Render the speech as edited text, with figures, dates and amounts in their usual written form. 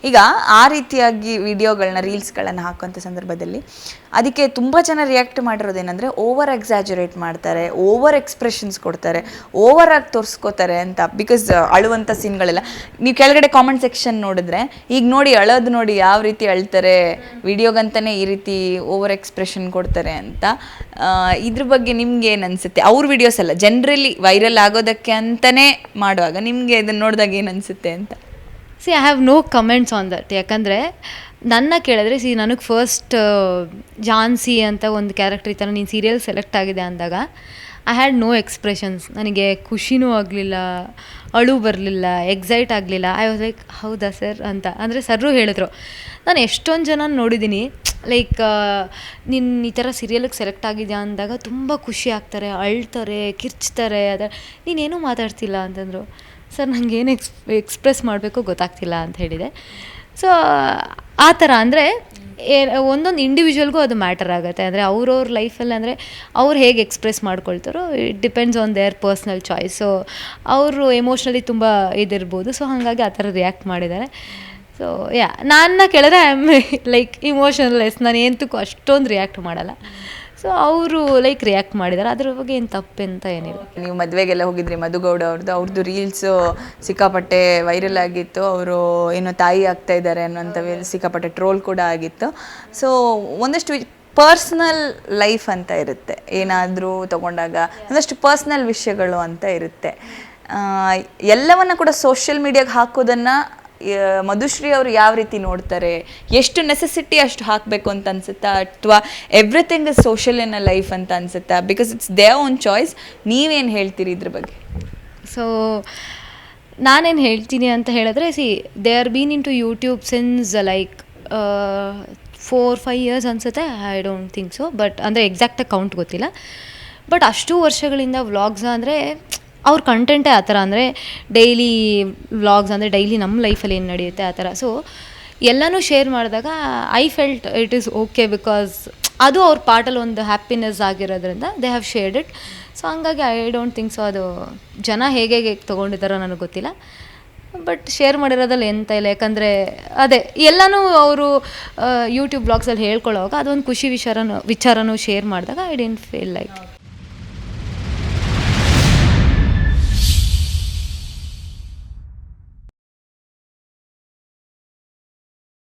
ಈಗ ಆ ರೀತಿಯಾಗಿ ವಿಡಿಯೋಗಳನ್ನ ರೀಲ್ಸ್ಗಳನ್ನು ಹಾಕುವಂಥ ಸಂದರ್ಭದಲ್ಲಿ ಅದಕ್ಕೆ ತುಂಬ ಜನ ರಿಯಾಕ್ಟ್ ಮಾಡಿರೋದೇನೆಂದರೆ ಓವರ್ ಎಕ್ಸಾಜುರೇಟ್ ಮಾಡ್ತಾರೆ, ಓವರ್ ಎಕ್ಸ್ಪ್ರೆಷನ್ಸ್ ಕೊಡ್ತಾರೆ, ಓವರ್ ಆಗಿ ತೋರಿಸ್ಕೋತಾರೆ ಅಂತ. ಬಿಕಾಸ್ ಅಳುವಂಥ ಸೀನ್ಗಳೆಲ್ಲ ನೀವು ಕೆಳಗಡೆ ಕಾಮೆಂಟ್ ಸೆಕ್ಷನ್ ನೋಡಿದ್ರೆ, ಈಗ ನೋಡಿ ಅಳೋದು ನೋಡಿ ಯಾವ ರೀತಿ ಅಳ್ತಾರೆ, ವಿಡಿಯೋಗಂತಲೇ ಈ ರೀತಿ ಓವರ್ ಎಕ್ಸ್ಪ್ರೆಷನ್ ಕೊಡ್ತಾರೆ ಅಂತ. ಇದ್ರ ಬಗ್ಗೆ ನಿಮ್ಗೆ ಏನು ಅನಿಸುತ್ತೆ? ಅವ್ರ ವಿಡಿಯೋಸ್ ಅಲ್ಲ, ಜನರಲಿ ವೈರಲ್ ಆಗೋದಕ್ಕೆ ಅಂತಲೇ ಮಾಡುವಾಗ ನಿಮಗೆ ಇದನ್ನು ನೋಡಿದಾಗ ಏನು ಅನಿಸುತ್ತೆ ಅಂತ? I have no comments on that. ಯಾಕಂದರೆ ನನ್ನ ಕೇಳಿದ್ರೆ ನನಗೆ ಫಸ್ಟ್ ಝಾನ್ಸಿ ಅಂತ ಒಂದು ಕ್ಯಾರೆಕ್ಟರ್ ಈ ಥರ ನೀನು ಸೀರಿಯಲ್ ಸೆಲೆಕ್ಟ್ ಆಗಿದೆ ಅಂದಾಗ ಐ ಹ್ಯಾಡ್ ನೋ ಎಕ್ಸ್ಪ್ರೆಷನ್ಸ್. ನನಗೆ ಖುಷಿನೂ ಆಗಲಿಲ್ಲ, ಅಳು ಬರಲಿಲ್ಲ, ಎಕ್ಸೈಟ್ ಆಗಲಿಲ್ಲ. ಐ ವಾಸ್ ಲೈಕ್ ಹೌದಾ ಸರ್ ಅಂತ. ಅಂದರೆ ಸರ್ರು ಹೇಳಿದ್ರು. ನಾನು ಎಷ್ಟೊಂದು ಜನ ನೋಡಿದ್ದೀನಿ, ಲೈಕ್ ನೀನು ಈ ಥರ ಸೀರಿಯಲಿಗೆ ಸೆಲೆಕ್ಟ್ ಆಗಿದೆಯಾ ಅಂದಾಗ ತುಂಬ ಖುಷಿ ಆಗ್ತಾರೆ, ಅಳ್ತಾರೆ, ಕಿರ್ಚ್ತಾರೆ. ನೀನೇನೂ ಮಾತಾಡ್ತಿಲ್ಲ ಅಂತಂದರು. ಸರ್ ನನಗೇನು ಎಕ್ಸ್ಪ್ರೆಸ್ ಮಾಡಬೇಕು ಗೊತ್ತಾಗ್ತಿಲ್ಲ ಅಂತ ಹೇಳಿದೆ. ಸೊ ಆ ಥರ ಅಂದರೆ ಒಂದೊಂದು ಇಂಡಿವಿಜುವಲ್ಗೂ ಅದು ಮ್ಯಾಟರ್ ಆಗುತ್ತೆ. ಅಂದರೆ ಅವ್ರವ್ರ ಲೈಫಲ್ಲಿ ಅಂದರೆ ಅವ್ರು ಹೇಗೆ ಎಕ್ಸ್ಪ್ರೆಸ್ ಮಾಡ್ಕೊಳ್ತಾರೋ it depends on their personal choice. So ಅವರು ಎಮೋಷ್ನಲಿ ತುಂಬ ಇದಿರ್ಬೋದು. ಸೊ ಹಾಗಾಗಿ ಆ ಥರ ರಿಯಾಕ್ಟ್ ಮಾಡಿದ್ದಾರೆ. ಸೊ ನನ್ನ ಕೇಳಿದ್ರೆ ಐ ಆಮ್ ಲೈಕ್ ಇಮೋಷನ್ಲೆಸ್. ನಾನು ಏನಕ್ಕೂ ಅಷ್ಟೊಂದು ರಿಯಾಕ್ಟ್ ಮಾಡಲ್ಲ. ಸೊ ಅವರು ಲೈಕ್ ರಿಯಾಕ್ಟ್ ಮಾಡಿದ್ದಾರೆ. ಅದ್ರ ಬಗ್ಗೆ ಏನು ತಪ್ಪೆಂತ ಏನಿಲ್ಲ. ನೀವು ಮದುವೆಗೆಲ್ಲ ಹೋಗಿದ್ರಿ, ಮಧುಗೌಡ ಅವ್ರದ್ದು ರೀಲ್ಸು ಸಿಕ್ಕಾಪಟ್ಟೆ ವೈರಲ್ ಆಗಿತ್ತು. ಅವರು ಏನೋ ತಾಯಿ ಆಗ್ತಾ ಇದ್ದಾರೆ ಅನ್ನೋಂಥ ಸಿಕ್ಕಾಪಟ್ಟೆ ಟ್ರೋಲ್ ಕೂಡ ಆಗಿತ್ತು. ಸೊ ಒಂದಷ್ಟು ಪರ್ಸ್ನಲ್ ಲೈಫ್ ಅಂತ ಇರುತ್ತೆ, ಏನಾದರೂ ತಗೊಂಡಾಗ ಒಂದಷ್ಟು ಪರ್ಸ್ನಲ್ ವಿಷಯಗಳು ಅಂತ ಇರುತ್ತೆ. ಎಲ್ಲವನ್ನ ಕೂಡ ಸೋಷಿಯಲ್ ಮೀಡಿಯಾಗೆ ಹಾಕೋದನ್ನು ಮಧುಶ್ರೀ ಅವರು ಯಾವ ರೀತಿ ನೋಡ್ತಾರೆ? ಎಷ್ಟು ನೆಸೆಸಿಟಿ ಅಷ್ಟು ಹಾಕಬೇಕು ಅಂತ ಅನ್ಸುತ್ತಾ, ಅಥವಾ everything is social in a life ಅಂತ ಅನ್ಸುತ್ತಾ? Because it's their own choice. ನೀವೇನು ಹೇಳ್ತೀರಿ ಇದ್ರ ಬಗ್ಗೆ? ಸೊ ನಾನೇನು ಹೇಳ್ತೀನಿ ಅಂತ ಹೇಳಿದ್ರೆ, they are been in to YouTube since like 4-5 years ಅನಿಸುತ್ತೆ. I don't think so, but ಅಂದರೆ ಎಕ್ಸಾಕ್ಟಾಗಿ ಕೌಂಟ್ ಗೊತ್ತಿಲ್ಲ. ಬಟ್ ಅಷ್ಟು ವರ್ಷಗಳಿಂದ ವ್ಲಾಗ್ಸ್ ಅಂದರೆ ಅವ್ರ ಕಂಟೆಂಟೇ ಆ ಥರ. ಅಂದರೆ ಡೈಲಿ ವ್ಲಾಗ್ಸ್ ಅಂದರೆ ಡೈಲಿ ನಮ್ಮ ಲೈಫಲ್ಲಿ ಏನು ನಡೆಯುತ್ತೆ ಆ ಥರ. ಸೊ ಎಲ್ಲನೂ ಶೇರ್ ಮಾಡಿದಾಗ I felt it is okay, because ಅದು ಅವ್ರ ಪಾರ್ಟಲ್ಲಿ ಒಂದು ಹ್ಯಾಪಿನೆಸ್ ಆಗಿರೋದ್ರಿಂದ they have shared it. So ಹಂಗಾಗಿ ಐ ಡೋಂಟ್ ಥಿಂಕ್ ಸೊ ಅದು ಜನ ಹೇಗೆ ತೊಗೊಂಡಿದ್ದಾರೋ ನನಗೆ ಗೊತ್ತಿಲ್ಲ. ಬಟ್ ಶೇರ್ ಮಾಡಿರೋದ್ರಲ್ಲಿ ಎಂತ ಇಲ್ಲ. ಯಾಕಂದರೆ ಅದೇ ಎಲ್ಲನೂ ಅವರು ಯೂಟ್ಯೂಬ್ ಬ್ಲಾಗ್ಸಲ್ಲಿ ಹೇಳ್ಕೊಳ್ಳೋವಾಗ ಅದೊಂದು ಖುಷಿ ವಿಚಾರನೂ ಶೇರ್ ಮಾಡಿದಾಗ ಐ ಡಿಡ್ಂಟ್ ಫೀಲ್ ಲೈಕ್